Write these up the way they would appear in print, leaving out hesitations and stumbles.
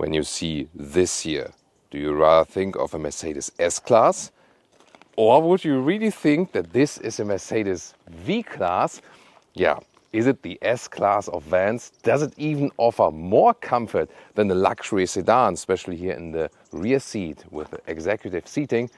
when you see this here? Do you rather think of a Mercedes S-Class? Or would you really think that this is a Mercedes V-Class? Yeah, is it the S-Class of vans? Does it even offer more comfort than the luxury sedan, especially here in the rear seat with the executive seating?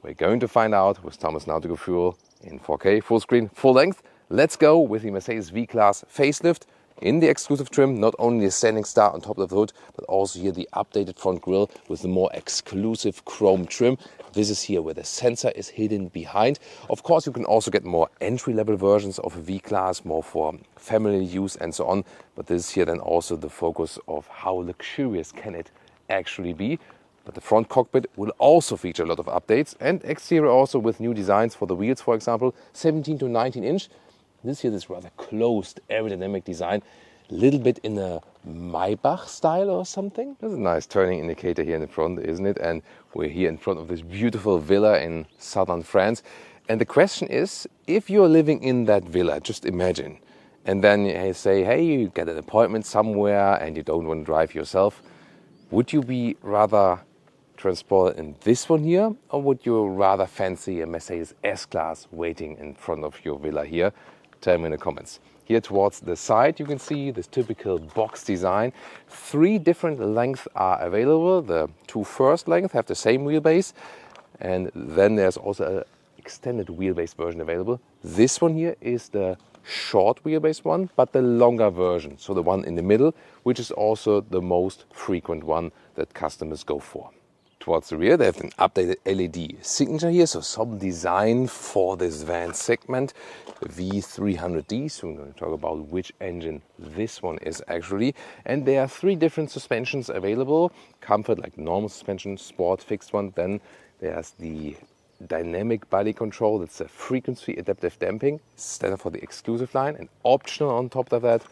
We're going to find out with Thomas and Autogefühl in 4K, full screen, full length. Let's go with the Mercedes V-Class facelift in the exclusive trim. Not only the standing star on top of the hood, but also here the updated front grille with the more exclusive chrome trim. This is here where the sensor is hidden behind. Of course, you can also get more entry-level versions of a V-Class, more for family use and so on. But this is here then also the focus of how luxurious can it actually be. But the front cockpit will also feature a lot of updates, and exterior also with new designs for the wheels, for example, 17 to 19 inch. This here, this rather closed aerodynamic design, a little bit in a Maybach style or something. There's a nice turning indicator here in the front, isn't it? And we're here in front of this beautiful villa in southern France. And the question is, if you're living in that villa, just imagine, and then you say, hey, you get an appointment somewhere and you don't want to drive yourself, would you be rather transported in this one here, or would you rather fancy a Mercedes S-Class waiting in front of your villa here? Tell me in the comments. Here towards the side you can see this typical box design. 3 different lengths are available. The 2 first lengths have the same wheelbase, and then there's also an extended wheelbase version available. This one here is the short wheelbase one, but the longer version, so the one in the middle, which is also the most frequent one that customers go for. Towards the rear, they have an updated LED signature here, so some design for this van segment, V300d. So we're going to talk about which engine this one is actually. And there are 3 different suspensions available. Comfort, like normal suspension, sport, fixed one. Then there's the dynamic body control. That's a frequency adaptive damping, standard for the exclusive line. And optional on top of that,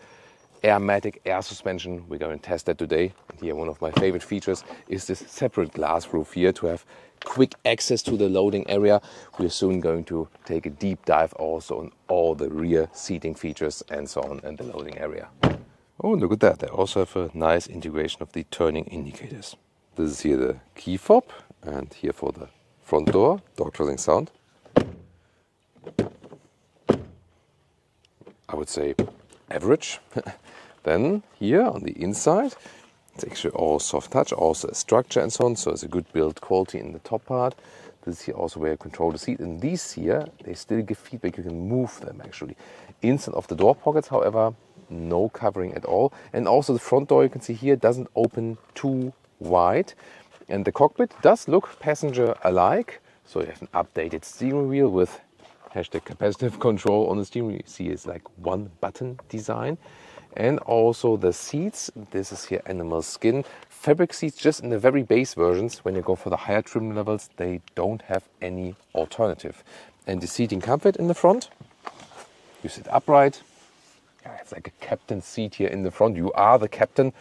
Airmatic air suspension. We're going to test that today. And here one of my favorite features is this separate glass roof here to have quick access to the loading area. We're soon going to take a deep dive also on all the rear seating features and so on, and the loading area. Oh, look at that. They also have a nice integration of the turning indicators. This is here the key fob, and here for the front door closing sound. I would say average. Then here on the inside, it's actually all soft touch, also a structure and so on, so it's a good build quality in the top part. This is here also where you control the seat, and these here, they still give feedback. You can move them actually. Instead of the door pockets, however, no covering at all. And also the front door, you can see here, doesn't open too wide. And the cockpit does look passenger alike. So you have an updated steering wheel with hashtag capacitive control on the steering wheel. You see it's like one button design. And also the seats, this is here animal skin. Fabric seats just in the very base versions. When you go for the higher trim levels, they don't have any alternative. And the seating comfort in the front, you sit upright. Yeah, it's like a captain seat here in the front. You are the captain.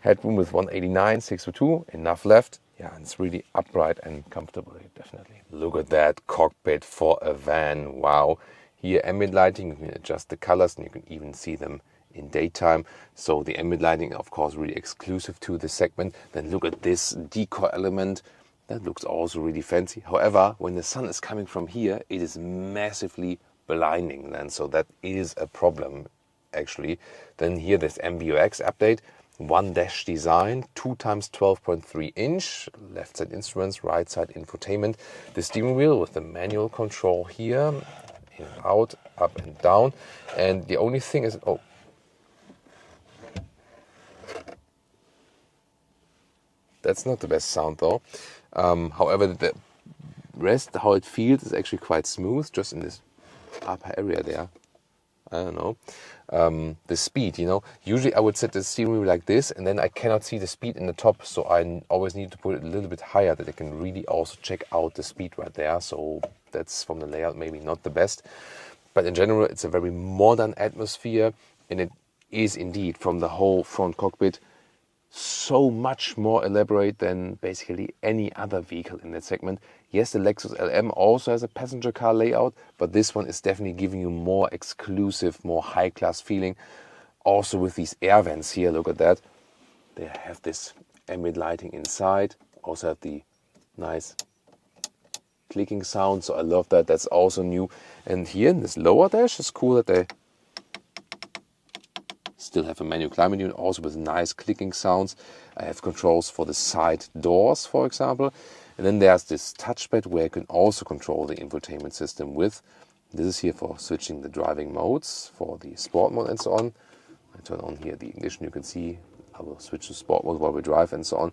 Headroom with 189, 602, enough left. Yeah, and it's really upright and comfortable, definitely. Look at that cockpit for a van. Wow. Here ambient lighting, you can adjust the colors and you can even see them in daytime. So the ambient lighting, of course, really exclusive to this segment. Then look at this decor element. That looks also really fancy. However, when the sun is coming from here, it is massively blinding then. So that is a problem, actually. Then here, this MBUX update. 1 dash design, 2 times 12.3 inch, left side instruments, right side infotainment. The steering wheel with the manual control here, in and out, up and down. And the only thing is, oh, that's not the best sound though. However, the rest, how it feels, is actually quite smooth, just in this upper area there. I don't know. The speed, you know, usually I would set the steering wheel like this, and then I cannot see the speed in the top, so I always need to put it a little bit higher that I can really also check out the speed right there. So that's, from the layout, maybe not the best, but in general it's a very modern atmosphere, and it is indeed, from the whole front cockpit, so much more elaborate than basically any other vehicle in that segment. Yes, the Lexus LM also has a passenger car layout, but this one is definitely giving you more exclusive, more high-class feeling. Also with these air vents here, look at that. They have this ambient lighting inside. Also have the nice clicking sound, so I love that. That's also new. And here in this lower dash, it's cool that they still have a manual climate unit, also with nice clicking sounds. I have controls for the side doors, for example. And then there's this touchpad where you can also control the infotainment system with. This is here for switching the driving modes, for the sport mode and so on. I turn on here the ignition, you can see I will switch to sport mode while we drive and so on.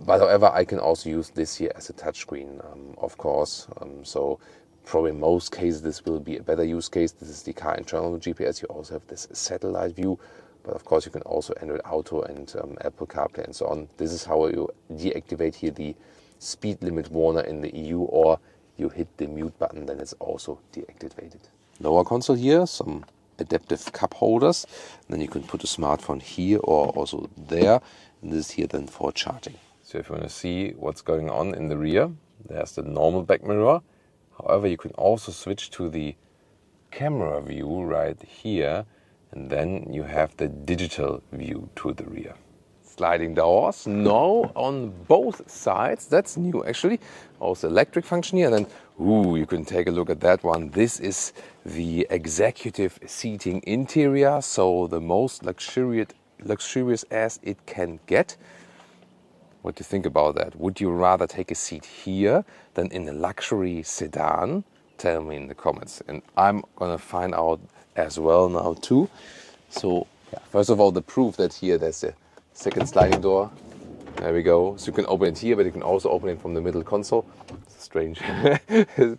But however, I can also use this here as a touchscreen, of course. So probably in most cases this will be a better use case. This is the car internal GPS. You also have this satellite view. But of course you can also Android Auto and Apple CarPlay and so on. This is how you deactivate here the speed limit warner in the EU, or you hit the mute button, then it's also deactivated. Lower console here, some adaptive cup holders. And then you can put a smartphone here or also there. And this is here then for charging. So if you want to see what's going on in the rear, there's the normal back mirror. However, you can also switch to the camera view right here, and then you have the digital view to the rear. Sliding doors, no, on both sides. That's new actually. Also electric function here, and then you can take a look at that one. This is the executive seating interior, so the most luxurious as it can get. What do you think about that? Would you rather take a seat here than in a luxury sedan? Tell me in the comments, and I'm gonna find out as well now too. So yeah, first of all, the proof that here there's a second sliding door. There we go. So you can open it here, but you can also open it from the middle console. It's a strange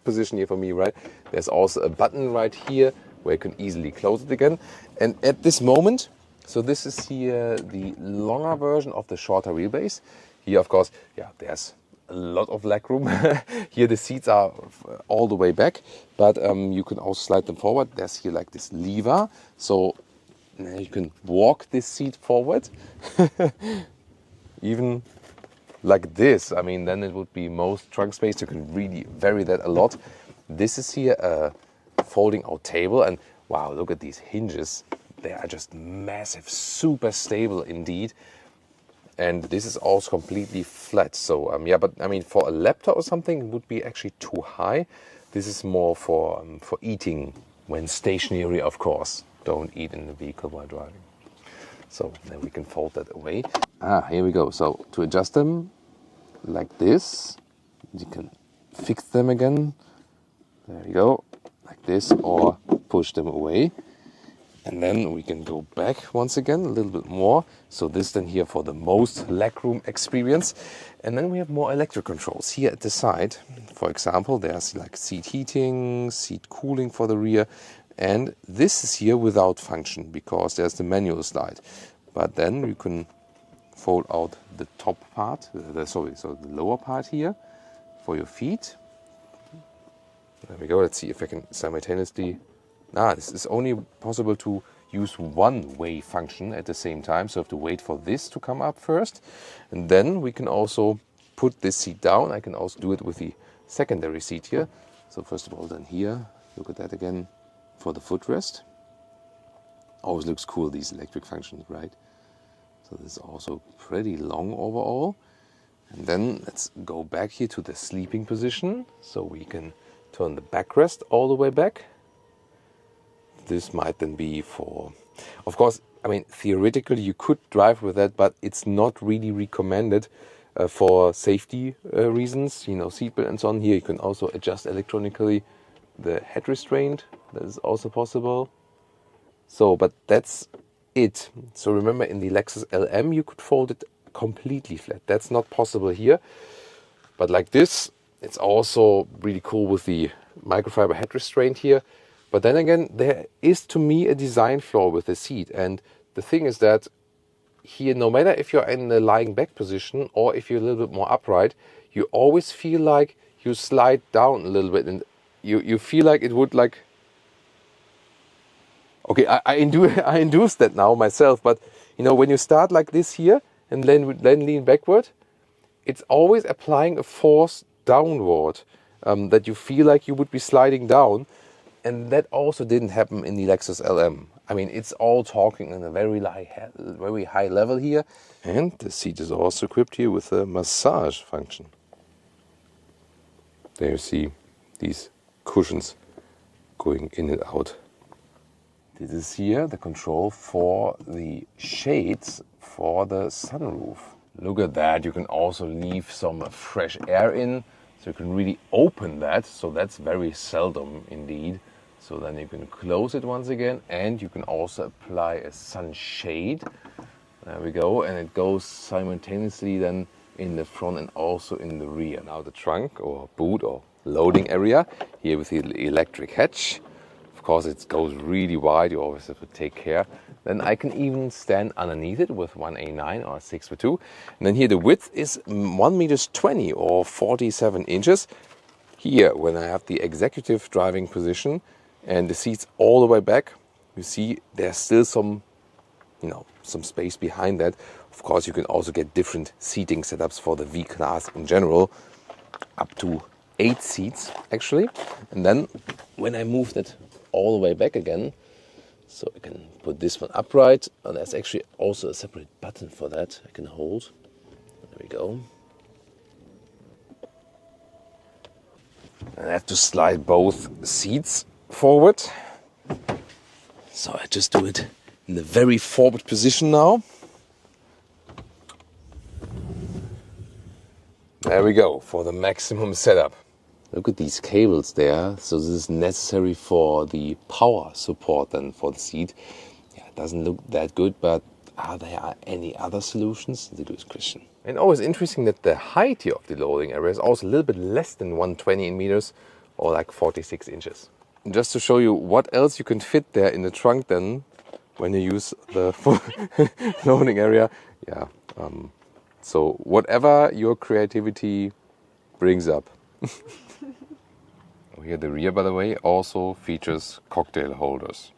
position here for me, right? There's also a button right here where you can easily close it again. And at this moment, so this is here the longer version of the shorter wheelbase. Here, of course, yeah, there's a lot of legroom. Here the seats are all the way back, but you can also slide them forward. There's here like this lever, so you can walk this seat forward. Even like this. I mean, then it would be most trunk space. You can really vary that a lot. This is here a folding out table, and wow, look at these hinges. They are just massive, super stable indeed. And this is also completely flat. So yeah, but I mean, for a laptop or something, it would be actually too high. This is more for eating when stationary, of course. Don't eat in the vehicle while driving. So then we can fold that away. Here we go. So to adjust them like this, you can fix them again. There we go, like this, or push them away. And then we can go back once again a little bit more. So this then here for the most legroom experience. And then we have more electric controls here at the side. For example, there's like seat heating, seat cooling for the rear. And this is here without function because there's the manual slide. But then you can fold out the top part, so the lower part here for your feet. There we go. Let's see if I can simultaneously. This is only possible to use one-way function at the same time. So I have to wait for this to come up first. And then we can also put this seat down. I can also do it with the secondary seat here. So first of all, then here, look at that again for the footrest. Always looks cool, these electric functions, right? So this is also pretty long overall. And then let's go back here to the sleeping position. So we can turn the backrest all the way back. This might then be for, of course, I mean, theoretically you could drive with that, but it's not really recommended for safety reasons, you know, seatbelt and so on. Here you can also adjust electronically the head restraint. That is also possible. So, but that's it. So remember, in the Lexus LM you could fold it completely flat. That's not possible here. But like this, it's also really cool with the microfiber head restraint here. But then again, there is to me a design flaw with the seat. And the thing is that here, no matter if you're in the lying back position or if you're a little bit more upright, you always feel like you slide down a little bit, and you feel like it would like. Okay, I induced that now myself, but you know, when you start like this here and then lean backward, it's always applying a force downward that you feel like you would be sliding down. And that also didn't happen in the Lexus LM. I mean, it's all talking on a very high level here. And the seat is also equipped here with a massage function. There you see these cushions going in and out. This is here the control for the shades for the sunroof. Look at that, you can also leave some fresh air in, so you can really open that, so that's very seldom indeed. So then you can close it once again, and you can also apply a sunshade. There we go, and it goes simultaneously then in the front and also in the rear. Now the trunk or boot or loading area, here with the electric hatch. Of course it goes really wide, you always have to take care. Then I can even stand underneath it with 1A9 or 6x2. And then here the width is 1.20 meters or 47 inches. Here, when I have the executive driving position and the seats all the way back, you see there's still some space behind that. Of course, you can also get different seating setups for the V-Class in general, up to 8 seats actually. And then when I move that all the way back again, so I can put this one upright, and there's actually also a separate button for that I can hold. There we go. And I have to slide both seats forward. So I just do it in the very forward position now. There we go, for the maximum setup. Look at these cables there. So this is necessary for the power support then for the seat. Yeah, it doesn't look that good, but are there any other solutions? That's a good question. And always interesting that the height here of the loading area is also a little bit less than 120 in meters, or like 46 inches. And just to show you what else you can fit there in the trunk then, when you use the full loading area. Yeah, so whatever your creativity brings up. Here the rear, by the way, also features cocktail holders.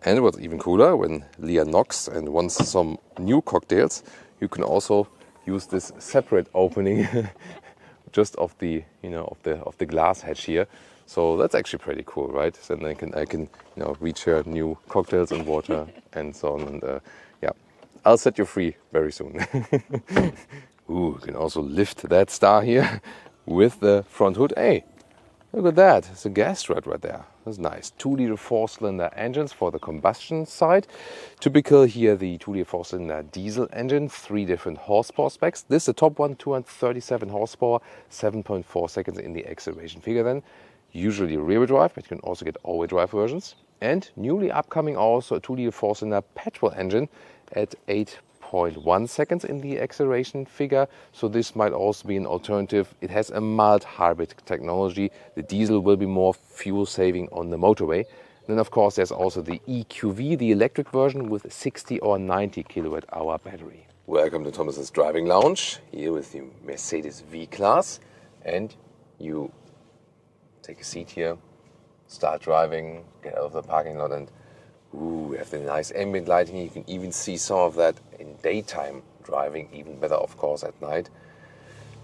And what's even cooler, when Leah knocks and wants some new cocktails, you can also use this separate opening just of the of the glass hatch here. So that's actually pretty cool, right? So then I can reach her new cocktails and water and so on. And yeah, I'll set you free very soon. Ooh, you can also lift that star here with the front hood. Hey, look at that. It's a gas strut right there. That's nice. 2-liter 4-cylinder engines for the combustion side. Typical here, the 2-liter 4-cylinder diesel engine, 3 different horsepower specs. This is the top one, 237 horsepower, 7.4 seconds in the acceleration figure then. Usually rear-wheel drive, but you can also get all-wheel drive versions. And newly upcoming also a 2-liter 4-cylinder petrol engine at 8.1 seconds in the acceleration figure. So this might also be an alternative. It has a mild hybrid technology. The diesel will be more fuel saving on the motorway. And then of course there's also the EQV, the electric version with a 60 or 90 kilowatt hour battery. Welcome to Thomas's Driving Lounge, here with the Mercedes V-Class. And you take a seat here, start driving, get out of the parking lot, and ooh, we have the nice ambient lighting. You can even see some of that in daytime driving, even better of course at night.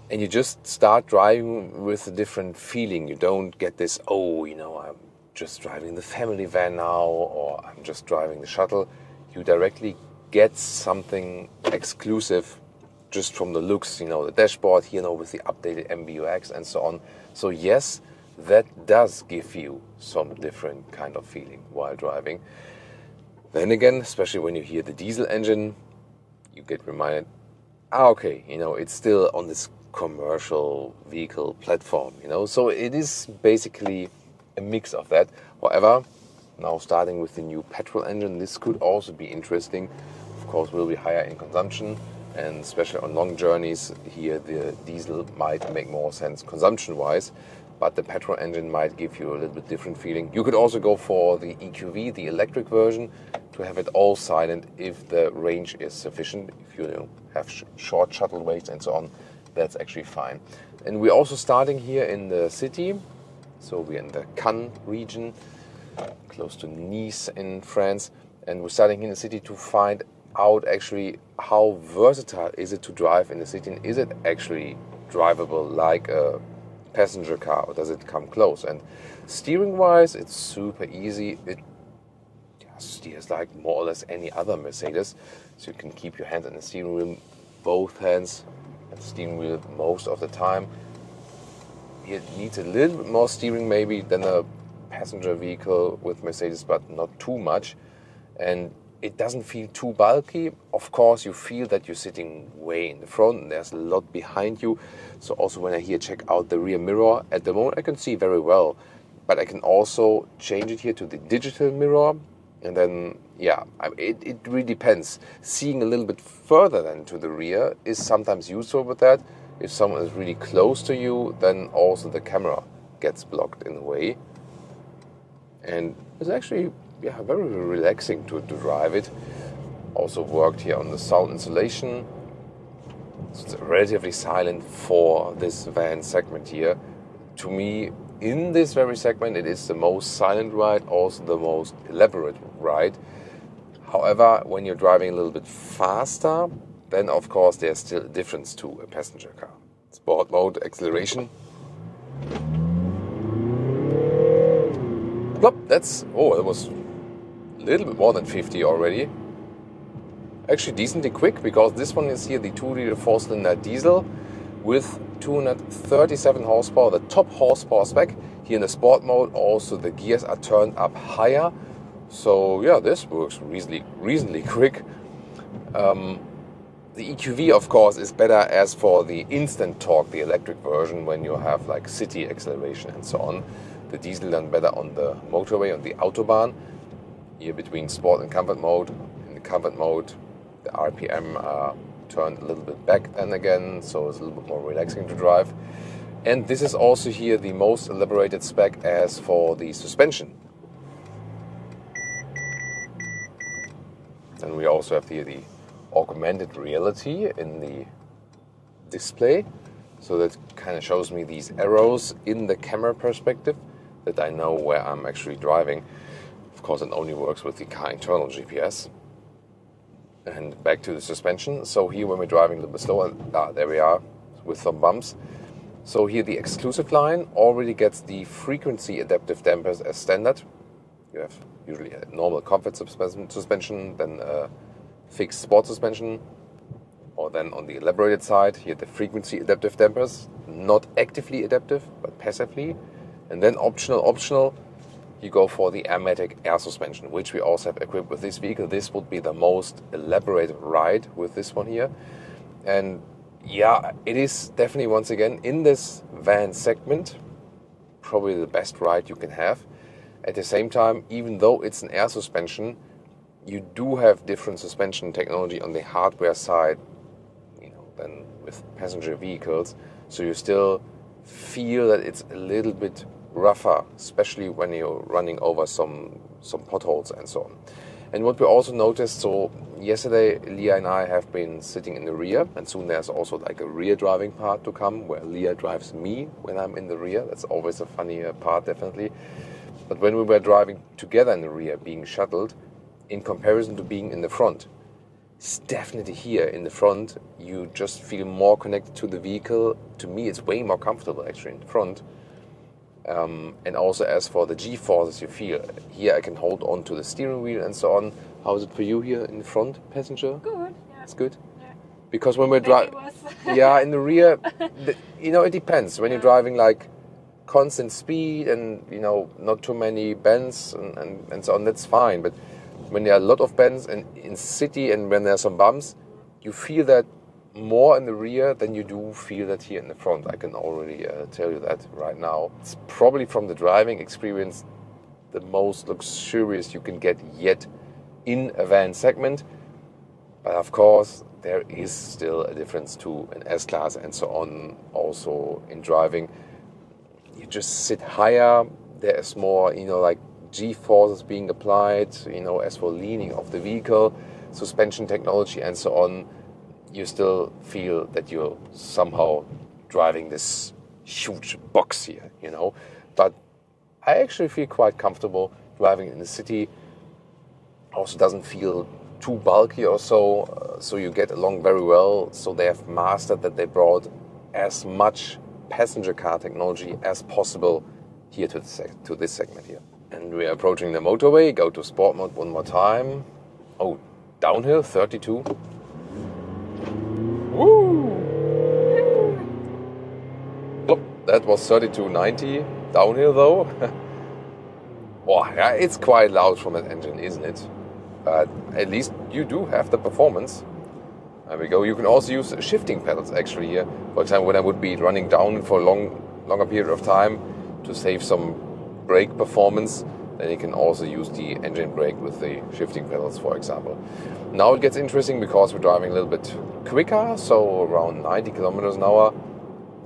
And you just start driving with a different feeling. You don't get this, I'm just driving the family van now, or I'm just driving the shuttle. You directly get something exclusive just from the looks, the dashboard here, with the updated MBUX and so on. So yes, that does give you some different kind of feeling while driving. Then again, especially when you hear the diesel engine, you get reminded, okay, it's still on this commercial vehicle platform, So it is basically a mix of that. However, now starting with the new petrol engine, this could also be interesting. Of course, will be higher in consumption, and especially on long journeys, here the diesel might make more sense consumption-wise. But the petrol engine might give you a little bit different feeling. You could also go for the EQV, the electric version, to have it all silent if the range is sufficient. If you have short shuttle waits and so on, that's actually fine. And we're also starting here in the city. So we're in the Cannes region, close to Nice in France. And we're starting here in the city to find out actually how versatile is it to drive in the city. And is it actually drivable like a passenger car, or does it come close? And steering wise, it's super easy. It steers like more or less any other Mercedes. So you can keep your hand on the steering wheel, both hands at the steering wheel most of the time. It needs a little bit more steering maybe than a passenger vehicle with Mercedes, but not too much. And it doesn't feel too bulky. Of course, you feel that you're sitting way in the front and there's a lot behind you. So also when I here check out the rear mirror, at the moment I can see very well. But I can also change it here to the digital mirror. And then, yeah, it really depends. Seeing a little bit further than to the rear is sometimes useful with that. If someone is really close to you, then also the camera gets blocked in a way. And it's actually very relaxing to drive it. Also worked here on the sound insulation. So it's relatively silent for this van segment here. To me, in this very segment, it is the most silent ride, also the most elaborate ride. However, when you're driving a little bit faster, then of course there's still a difference to a passenger car. Sport mode, acceleration. Plop, that was a little bit more than 50 already. Actually decently quick, because this one is here the 2-liter 4-cylinder diesel with 237 horsepower, the top horsepower spec. Here in the sport mode, also the gears are turned up higher. So yeah, this works reasonably quick. The EQV, of course, is better as for the instant torque, the electric version, when you have like city acceleration and so on. The diesel done better on the motorway, on the Autobahn. Here between sport and comfort mode. In the comfort mode, the RPM are turned a little bit back then again, so it's a little bit more relaxing to drive. And this is also here the most elaborated spec as for the suspension. And we also have here the augmented reality in the display. So that kind of shows me these arrows in the camera perspective that I know where I'm actually driving. Of course, it only works with the car internal GPS. And back to the suspension. So here when we're driving a little bit slower, there we are with some bumps. So here the exclusive line already gets the frequency adaptive dampers as standard. You have usually a normal comfort suspension, then a fixed sport suspension, or then on the elaborated side, here the frequency adaptive dampers, not actively adaptive, but passively. And then optional, you go for the Airmatic air suspension, which we also have equipped with this vehicle. This would be the most elaborate ride with this one here. And yeah, it is definitely, once again, in this van segment, probably the best ride you can have. At the same time, even though it's an air suspension, you do have different suspension technology on the hardware side, than with passenger vehicles. So you still feel that it's a little bit rougher, especially when you're running over some potholes and so on. And what we also noticed, so yesterday Leah and I have been sitting in the rear, and soon there's also like a rear driving part to come where Leah drives me when I'm in the rear. That's always a funny part, definitely. But when we were driving together in the rear, being shuttled, in comparison to being in the front, it's definitely here in the front, you just feel more connected to the vehicle. To me, it's way more comfortable actually in the front. And also as for the G-forces you feel, here I can hold on to the steering wheel and so on. How is it for you here in the front, passenger? Good, yeah. It's good? Yeah. Because when we're driving, yeah, in the rear, it depends. When you're driving like constant speed and, not too many bends and so on, that's fine. But when there are a lot of bends and in city and when there are some bumps, you feel that more in the rear than you do feel that here in the front. I can already tell you that right now. It's probably from the driving experience the most luxurious you can get yet in a van segment. But of course, there is still a difference to an S-Class and so on. Also in driving, you just sit higher. There is more, like G-forces being applied, as for leaning of the vehicle, suspension technology and so on. You still feel that you're somehow driving this huge box here, But I actually feel quite comfortable driving in the city. Also doesn't feel too bulky or so, so you get along very well. So they have mastered that they brought as much passenger car technology as possible here to this segment here. And we are approaching the motorway. Go to sport mode one more time. Oh, downhill 32. Woo! Oh, that was 32.90 downhill though. Oh, yeah, it's quite loud from an engine, isn't it? But at least you do have the performance. There we go. You can also use shifting pedals actually here. For example, when I would be running down for a longer period of time to save some brake performance, then you can also use the engine brake with the shifting pedals, for example. Now it gets interesting because we're driving a little bit quicker, so around 90 kilometers an hour,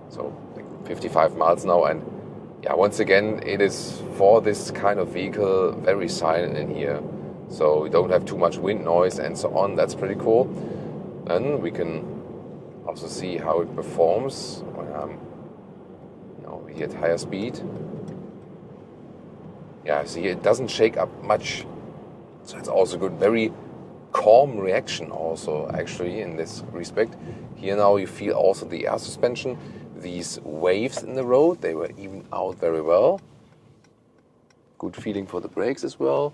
so like 55 miles an hour. And yeah, once again, it is for this kind of vehicle very silent in here, so we don't have too much wind noise and so on. That's pretty cool. Then we can also see how it performs when I'm here at higher speed. Yeah, see, it doesn't shake up much, so it's also good. Very calm reaction also, actually, in this respect. Here now you feel also the air suspension. These waves in the road, they were even out very well. Good feeling for the brakes as well.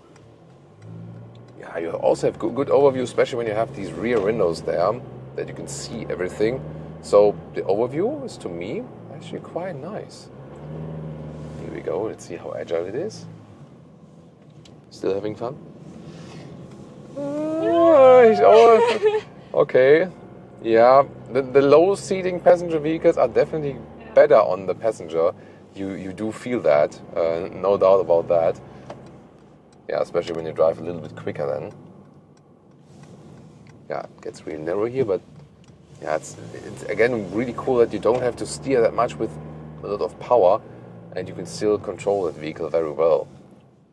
Yeah, you also have good overview, especially when you have these rear windows there, that you can see everything. So the overview is, to me, actually quite nice. Here we go, let's see how agile it is. Still having fun? Okay. Yeah, the low seating passenger vehicles are definitely better on the passenger. You do feel that, no doubt about that. Yeah, especially when you drive a little bit quicker then. Yeah, it gets really narrow here, but yeah, it's again really cool that you don't have to steer that much with a lot of power, and you can still control that vehicle very well.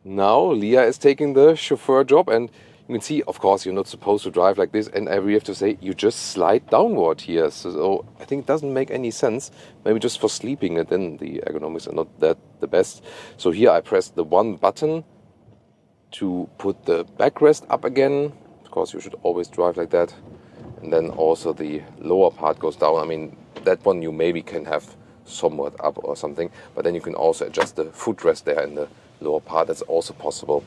Now Leah is taking the chauffeur job, and you can see, of course, you're not supposed to drive like this, and I really have to say, you just slide downward here. So I think it doesn't make any sense. Maybe just for sleeping, and then the ergonomics are not that the best. So here I press the one button to put the backrest up again. Of course, you should always drive like that. And then also the lower part goes down. I mean, that one you maybe can have somewhat up or something, but then you can also adjust the footrest there in the lower part. That's also possible.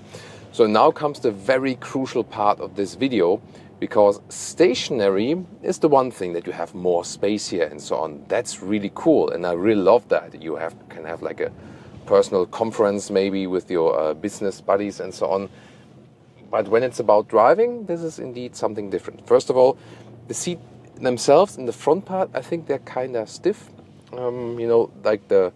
So now comes the very crucial part of this video, because stationary is the one thing that you have more space here and so on. That's really cool, and I really love that. You can have like a personal conference maybe with your business buddies and so on. But when it's about driving, this is indeed something different. First of all, the seat themselves in the front part, I think they're kind of stiff. Like the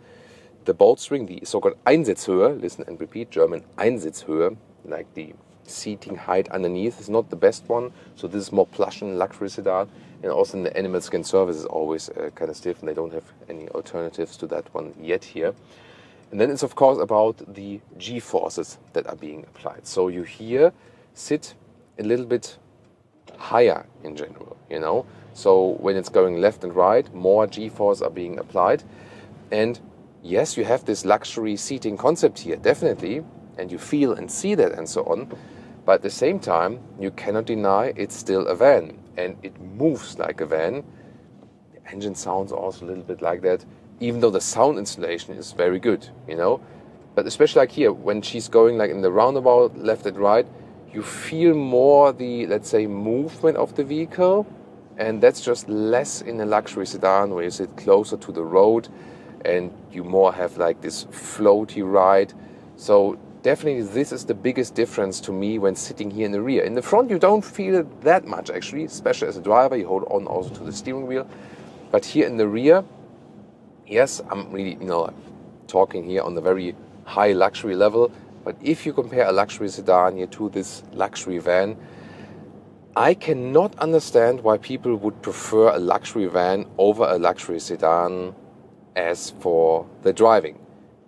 Bolstring, the so-called Einsitzhöhe, listen and repeat, German Einsitzhöhe, like the seating height underneath is not the best one. So this is more plush and luxury sedan. And also in the animal skin surface is always kind of stiff, and they don't have any alternatives to that one yet here. And then it's of course about the G-forces that are being applied. So you here sit a little bit higher in general, So when it's going left and right, more G-force are being applied. And yes, you have this luxury seating concept here, definitely, and you feel and see that and so on. But at the same time, you cannot deny it's still a van, and it moves like a van. The engine sounds also a little bit like that, even though the sound installation is very good, But especially like here, when she's going like in the roundabout, left and right, you feel more the, let's say, movement of the vehicle. And that's just less in a luxury sedan where you sit closer to the road and you more have like this floaty ride. So definitely this is the biggest difference to me when sitting here in the rear. In the front you don't feel it that much actually, especially as a driver. You hold on also to the steering wheel. But here in the rear, yes, I'm really, talking here on the very high luxury level. But if you compare a luxury sedan here to this luxury van, I cannot understand why people would prefer a luxury van over a luxury sedan as for the driving.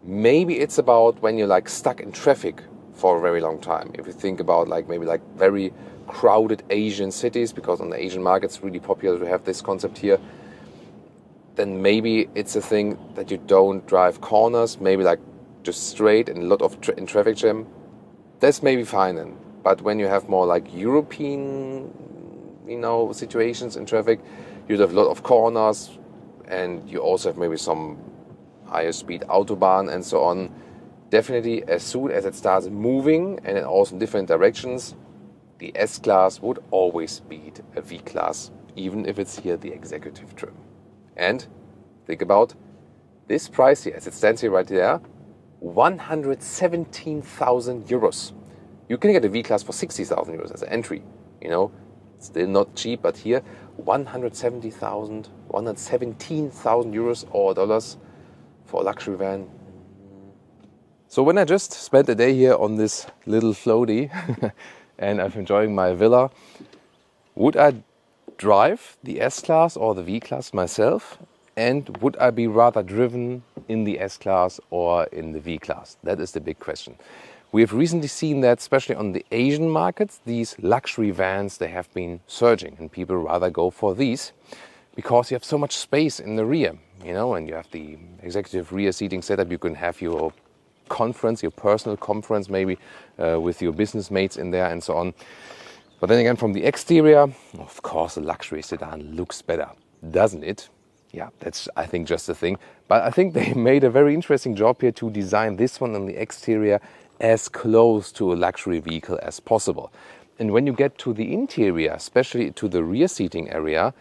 Maybe it's about when you're like stuck in traffic for a very long time. If you think about maybe very crowded Asian cities, because on the Asian market it's really popular to have this concept here, then maybe it's a thing that you don't drive corners, maybe just straight and a lot of in traffic jam. That's maybe fine then. But when you have more European, situations in traffic, you have a lot of corners, and you also have maybe some higher speed autobahn and so on. definitely as soon as it starts moving and also in different directions, the S-Class would always beat a V-Class, even if it's here the executive trim. And think about this price here, as it stands here right there, 117,000 euros. You can get a V-Class for 60,000 euros as an entry. You know, still not cheap, but here 117,000 euros or dollars for a luxury van. So when I just spent a day here on this little floaty and I'm enjoying my villa, would I drive the S-Class or the V-Class myself? And would I be rather driven in the S-Class or in the V-Class? That is the big question. We have recently seen that, especially on the Asian markets, these luxury vans, they have been surging and people rather go for these because you have so much space in the rear, you know, and you have the executive rear seating setup. You can have your conference, your personal conference maybe with your business mates in there and so on. But then again, from the exterior, of course, a luxury sedan looks better, doesn't it? Yeah, that's, I think, just the thing. But I think they made a very interesting job here to design this one on the exterior as close to a luxury vehicle as possible. And when you get to the interior, especially to the rear seating area,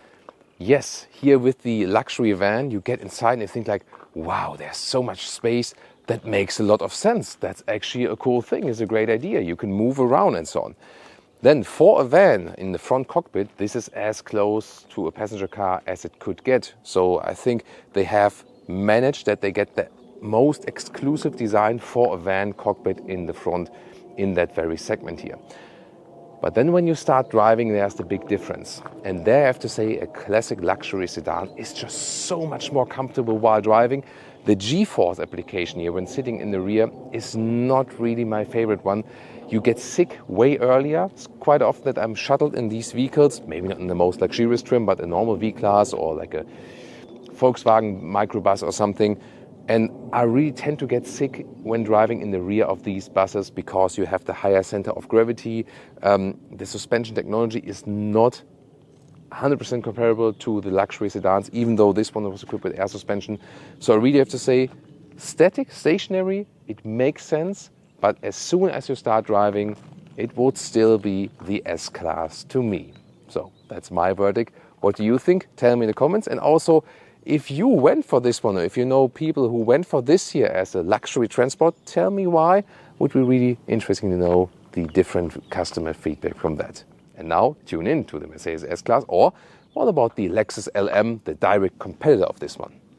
yes, here with the luxury van, you get inside and you think like, wow, there's so much space. That makes a lot of sense. That's actually a cool thing. It's a great idea. You can move around and so on. Then for a van in the front cockpit, this is as close to a passenger car as it could get. So I think they have managed that they get the most exclusive design for a van cockpit in the front in that very segment here. But then when you start driving, there's the big difference. And there I have to say a classic luxury sedan is just so much more comfortable while driving. The G-force application here when sitting in the rear is not really my favorite one. You get sick way earlier. It's quite often that I'm shuttled in these vehicles, maybe not in the most luxurious trim, but a normal V-Class or like a Volkswagen microbus or something. And I really tend to get sick when driving in the rear of these buses because you have the higher center of gravity. The suspension technology is not 100% comparable to the luxury sedans, even though this one was equipped with air suspension. So I really have to say, static, stationary, it makes sense. But as soon as you start driving, it would still be the S-Class to me. So that's my verdict. What do you think? Tell me in the comments. And also, if you went for this one, or if you know people who went for this here as a luxury transport, tell me why. Would be really interesting to know the different customer feedback from that. And now tune in to the Mercedes S-Class, or what about the Lexus LM, the direct competitor of this one?